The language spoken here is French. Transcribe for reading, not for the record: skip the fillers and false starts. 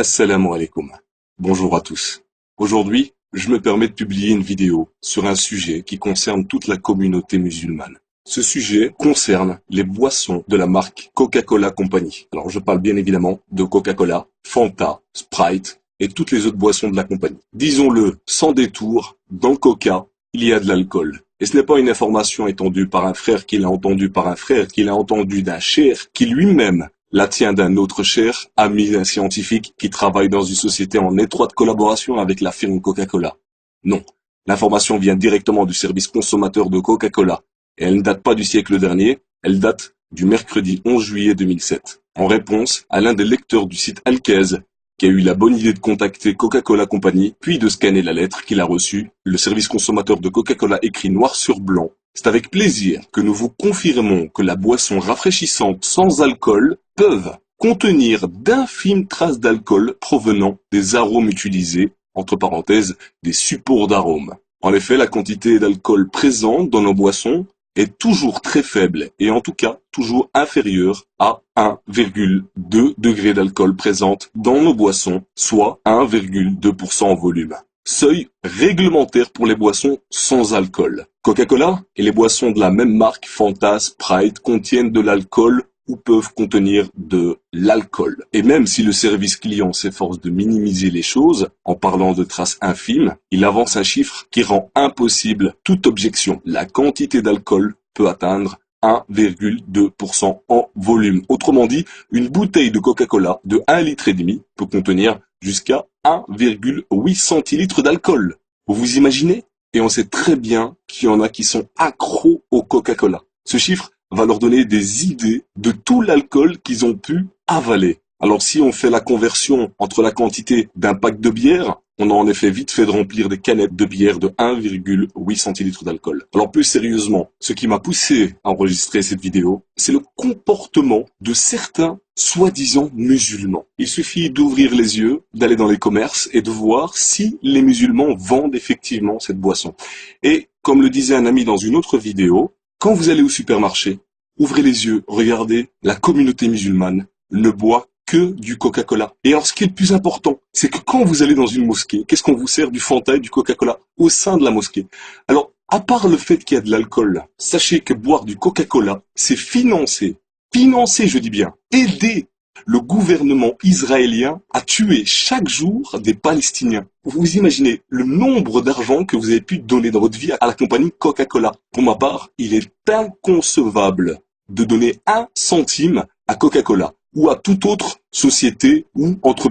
Assalamu alaikum. Bonjour à tous. Aujourd'hui, je me permets de publier une vidéo sur un sujet qui concerne toute la communauté musulmane. Ce sujet concerne les boissons de la marque Coca-Cola Company. Alors je parle bien évidemment de Coca-Cola, Fanta, Sprite et toutes les autres boissons de la compagnie. Disons-le sans détour, dans le Coca, il y a de l'alcool. Et ce n'est pas une information étendue par un frère qui l'a entendu par un frère, qui l'a entendu d'un cher, qui lui-même la tient d'un autre cher, ami d'un scientifique qui travaille dans une société en étroite collaboration avec la firme Coca-Cola. Non, l'information vient directement du service consommateur de Coca-Cola. Et elle ne date pas du siècle dernier, elle date du mercredi 11 juillet 2007. En réponse à l'un des lecteurs du site Alkez, qui a eu la bonne idée de contacter Coca-Cola Company, puis de scanner la lettre qu'il a reçue, le service consommateur de Coca-Cola écrit noir sur blanc. C'est avec plaisir que nous vous confirmons que la boisson rafraîchissante sans alcool peuvent contenir d'infimes traces d'alcool provenant des arômes utilisés, entre parenthèses, des supports d'arômes. En effet, la quantité d'alcool présente dans nos boissons est toujours très faible et en tout cas toujours inférieure à 1,2 degré d'alcool présente dans nos boissons, soit 1,2% en volume. Seuil réglementaire pour les boissons sans alcool. Coca-Cola et les boissons de la même marque, Fanta, Sprite, contiennent de l'alcool ou peuvent contenir de l'alcool. Et même si le service client s'efforce de minimiser les choses en parlant de traces infimes, il avance un chiffre qui rend impossible toute objection. La quantité d'alcool peut atteindre 1,2% en volume. Autrement dit, une bouteille de Coca-Cola de 1,5 litre peut contenir jusqu'à 1,8 centilitres d'alcool. Vous vous imaginez? Et on sait très bien qu'il y en a qui sont accros au Coca-Cola. Ce chiffre va leur donner des idées de tout l'alcool qu'ils ont pu avaler. Alors si on fait la conversion entre la quantité d'un pack de bière, on a en effet vite fait de remplir des canettes de bière de 1,8 centilitres d'alcool. Alors plus sérieusement, ce qui m'a poussé à enregistrer cette vidéo, c'est le comportement de certains soi-disant musulmans. Il suffit d'ouvrir les yeux, d'aller dans les commerces et de voir si les musulmans vendent effectivement cette boisson. Et comme le disait un ami dans une autre vidéo, quand vous allez au supermarché, ouvrez les yeux, regardez, la communauté musulmane ne boit que du Coca-Cola. Et alors ce qui est le plus important, c'est que quand vous allez dans une mosquée, qu'est-ce qu'on vous sert? Du Fanta et du Coca-Cola au sein de la mosquée. Alors, à part le fait qu'il y a de l'alcool, sachez que boire du Coca-Cola, c'est financer, je dis bien, aider le gouvernement israélien à tuer chaque jour des Palestiniens. Vous imaginez le nombre d'argent que vous avez pu donner dans votre vie à la compagnie Coca-Cola. Pour ma part, il est inconcevable de donner 1 centime à Coca-Cola ou à toute autre société ou entreprise.